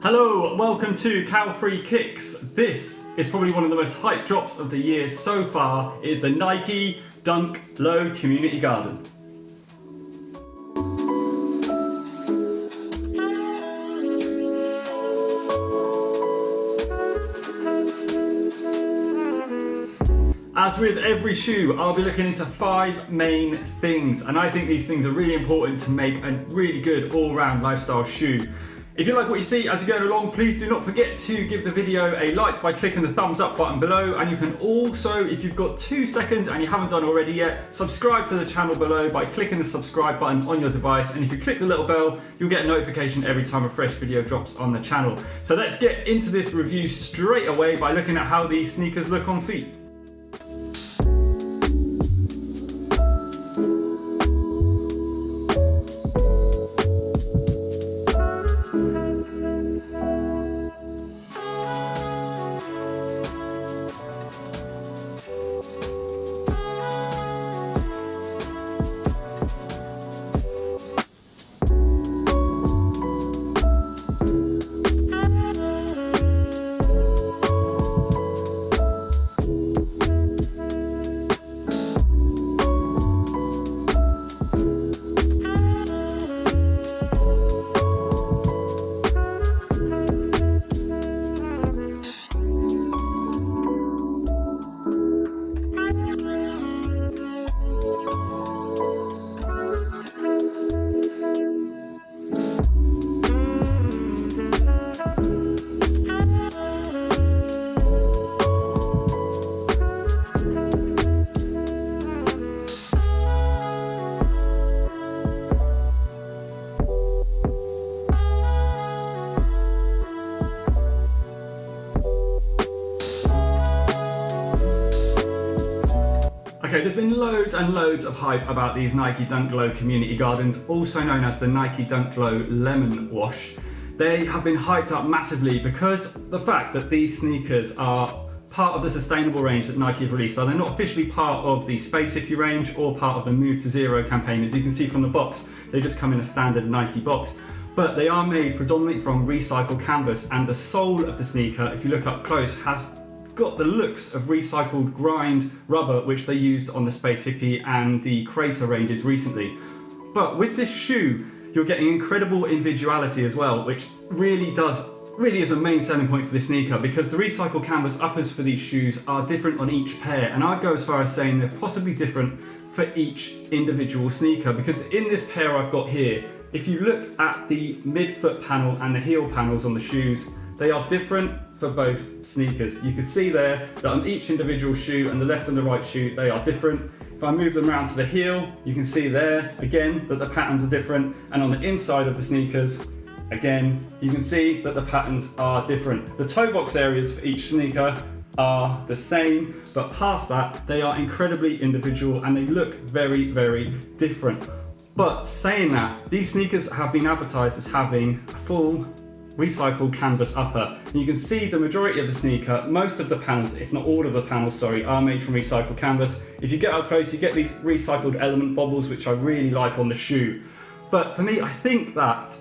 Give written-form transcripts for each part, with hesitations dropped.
Hello, welcome to Cal-Free Kicks. This is probably one of the most hyped drops of the year so far. It is the Nike Dunk Low Community Garden. As with every shoe, I'll be looking into 5 main things, and I think these things are really important to make a really good all-round lifestyle shoe. If you like what you see as you're going along, please do not forget to give the video a like by clicking the thumbs up button below, and you can also, if you've got 2 seconds and you haven't done already yet, subscribe to the channel below by clicking the subscribe button on your device, and if you click the little bell, you'll get a notification every time a fresh video drops on the channel. So let's get into this review straight away by looking at how these sneakers look on feet. Okay, there's been loads and loads of hype about these Nike Dunk Low Community Gardens, also known as the Nike Dunk Low Lemon Wash. They have been hyped up massively because the fact that these sneakers are part of the sustainable range that Nike have released. So they're not officially part of the Space Hippie range or part of the Move to Zero campaign. As you can see from the box, they just come in a standard Nike box. But they are made predominantly from recycled canvas, and the sole of the sneaker, if you look up close, has got the looks of recycled grind rubber, which they used on the Space Hippie and the Crater ranges recently. But with this shoe, you're getting incredible individuality as well, which really is the main selling point for this sneaker, because the recycled canvas uppers for these shoes are different on each pair, and I'd go as far as saying they're possibly different for each individual sneaker, because in this pair I've got here, if you look at the mid-foot panel and the heel panels on the shoes, they are different for both sneakers. You can see there that on each individual shoe, and the left and the right shoe, they are different. If I move them around to the heel, you can see there again that the patterns are different, and on the inside of the sneakers, again, you can see that the patterns are different. The toe box areas for each sneaker are the same, but past that, they are incredibly individual and they look very, very different. But saying that, these sneakers have been advertised as having a full recycled canvas upper. And you can see the majority of the sneaker, most of the panels, if not all of the panels, sorry, are made from recycled canvas. If you get up close, you get these recycled element bobbles, which I really like on the shoe. But for me, I think that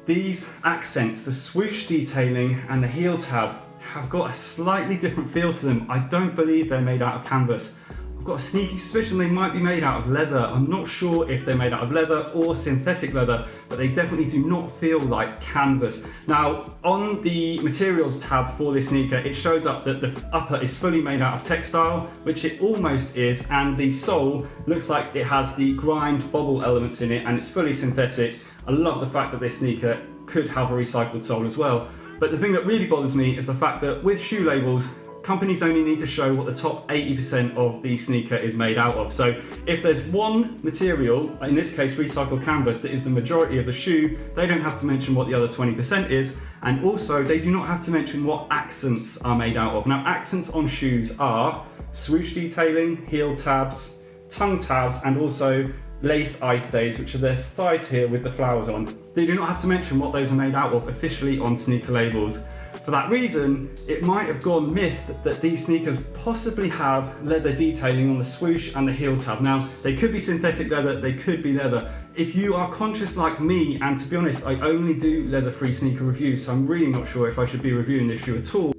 these accents, the swoosh detailing and the heel tab, have got a slightly different feel to them. I don't believe they're made out of canvas. I've got a sneaky suspicion they might be made out of leather. I'm not sure if they're made out of leather or synthetic leather, but they definitely do not feel like canvas. Now, on the materials tab for this sneaker, it shows up that the upper is fully made out of textile, which it almost is, and the sole looks like it has the grind bobble elements in it, and it's fully synthetic. I love the fact that this sneaker could have a recycled sole as well. But the thing that really bothers me is the fact that with shoe labels, companies only need to show what the top 80% of the sneaker is made out of. So if there's one material, in this case recycled canvas, that is the majority of the shoe, they don't have to mention what the other 20% is, and also they do not have to mention what accents are made out of. Now, accents on shoes are swoosh detailing, heel tabs, tongue tabs, and also lace eye stays, which are their sides here with the flowers on. They do not have to mention what those are made out of officially on sneaker labels. For that reason, it might have gone missed that these sneakers possibly have leather detailing on the swoosh and the heel tab. Now, they could be synthetic leather, they could be leather. If you are conscious like me, and to be honest, I only do leather-free sneaker reviews, so I'm really not sure if I should be reviewing this shoe at all.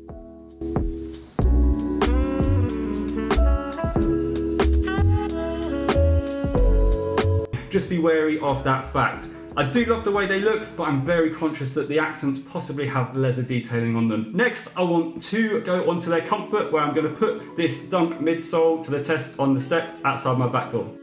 Just be wary of that fact. I do love the way they look, but I'm very conscious that the accents possibly have leather detailing on them. Next, I want to go onto their comfort, where I'm going to put this Dunk midsole to the test on the step outside my back door.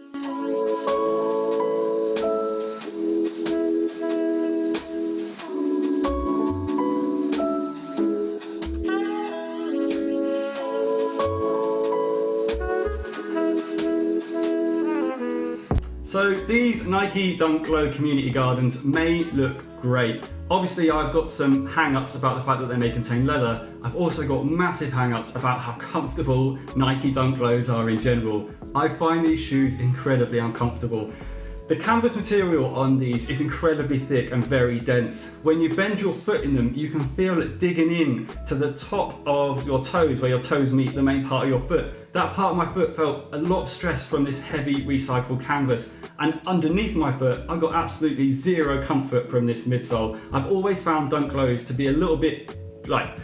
So these Nike Dunk Low Community Gardens may look great. Obviously I've got some hang-ups about the fact that they may contain leather. I've also got massive hang-ups about how comfortable Nike Dunk Lows are in general. I find these shoes incredibly uncomfortable. The canvas material on these is incredibly thick and very dense. When you bend your foot in them, you can feel it digging in to the top of your toes, where your toes meet the main part of your foot. That part of my foot felt a lot of stress from this heavy recycled canvas. And underneath my foot, I got absolutely zero comfort from this midsole. I've always found Dunk Lows to be a little bit like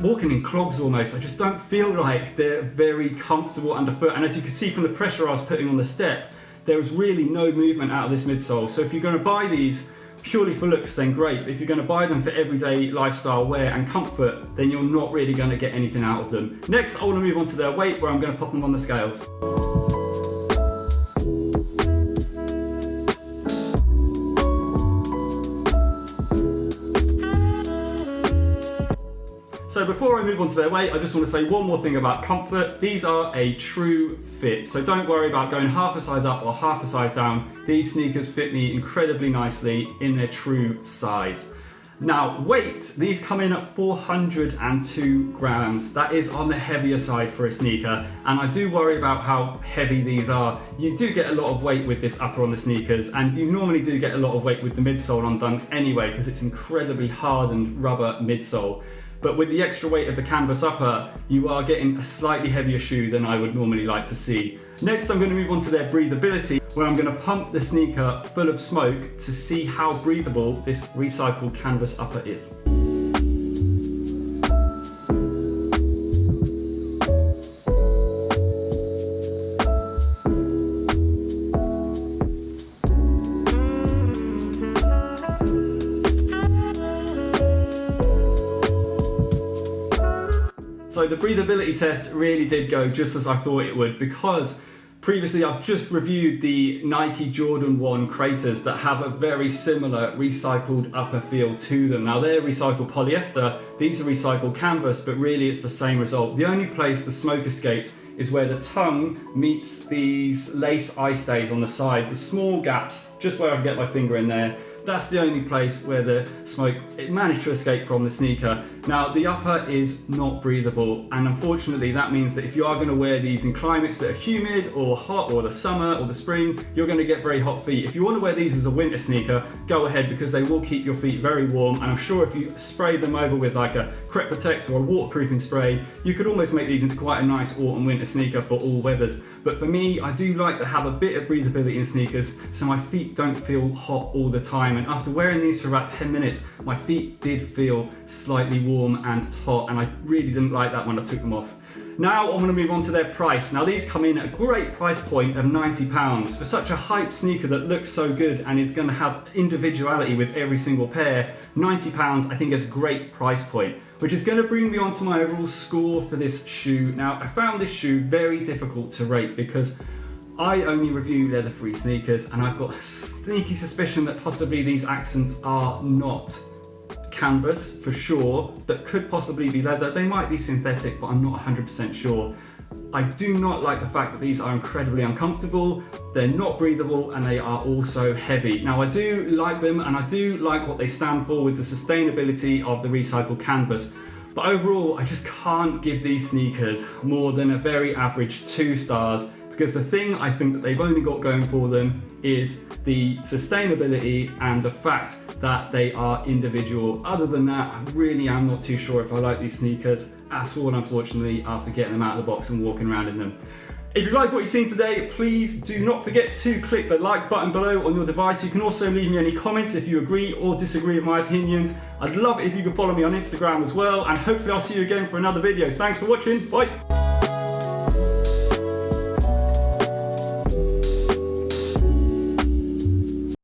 walking in clogs almost. I just don't feel like they're very comfortable underfoot. And as you can see from the pressure I was putting on the step, there was really no movement out of this midsole. So if you're going to buy these purely for looks, then great. But if you're going to buy them for everyday lifestyle wear and comfort, then you're not really going to get anything out of them. Next, I want to move on to their weight, where I'm going to pop them on the scales. So before I move on to their weight, I just want to say one more thing about comfort. These are a true fit, so don't worry about going half a size up or half a size down. These sneakers fit me incredibly nicely in their true size. Now, weight, these come in at 402 grams. That is on the heavier side for a sneaker, and I do worry about how heavy these are. You do get a lot of weight with this upper on the sneakers, and you normally do get a lot of weight with the midsole on Dunks anyway, because it's incredibly hardened rubber midsole. But with the extra weight of the canvas upper, you are getting a slightly heavier shoe than I would normally like to see. Next, I'm going to move on to their breathability, where I'm going to pump the sneaker full of smoke to see how breathable this recycled canvas upper is. So the breathability test really did go just as I thought it would, because previously I've just reviewed the Nike Jordan 1 Craters that have a very similar recycled upper feel to them. Now they're recycled polyester, these are recycled canvas, but really it's the same result. The only place the smoke escaped is where the tongue meets these lace eye stays on the side, the small gaps, just where I can get my finger in there. That's the only place where the smoke managed to escape from the sneaker. Now the upper is not breathable, and unfortunately that means that if you are going to wear these in climates that are humid or hot, or the summer or the spring, you're going to get very hot feet. If you want to wear these as a winter sneaker, go ahead, because they will keep your feet very warm, and I'm sure if you spray them over with like a Crep Protect or a waterproofing spray, you could almost make these into quite a nice autumn winter sneaker for all weathers. But for me, I do like to have a bit of breathability in sneakers so my feet don't feel hot all the time. And after wearing these for about 10 minutes, my feet did feel slightly warm and hot, and I really didn't like that when I took them off. Now I'm going to move on to their price. Now these come in at a great price point of £90. For such a hype sneaker that looks so good and is going to have individuality with every single pair, £90 I think is a great price point, which is going to bring me on to my overall score for this shoe. Now I found this shoe very difficult to rate because I only review leather-free sneakers, and I've got a sneaky suspicion that possibly these accents are not canvas for sure, that could possibly be leather. They might be synthetic, but I'm not 100% sure. I do not like the fact that these are incredibly uncomfortable, they're not breathable, and they are also heavy. Now I do like them, and I do like what they stand for with the sustainability of the recycled canvas, but overall I just can't give these sneakers more than a very average 2 stars, because the thing I think that they've only got going for them is the sustainability and the fact that they are individual. Other than that, I really am not too sure if I like these sneakers at all, unfortunately, after getting them out of the box and walking around in them. If you like what you've seen today, please do not forget to click the like button below on your device. You can also leave me any comments if you agree or disagree with my opinions. I'd love it if you could follow me on Instagram as well, and hopefully I'll see you again for another video. Thanks for watching, bye!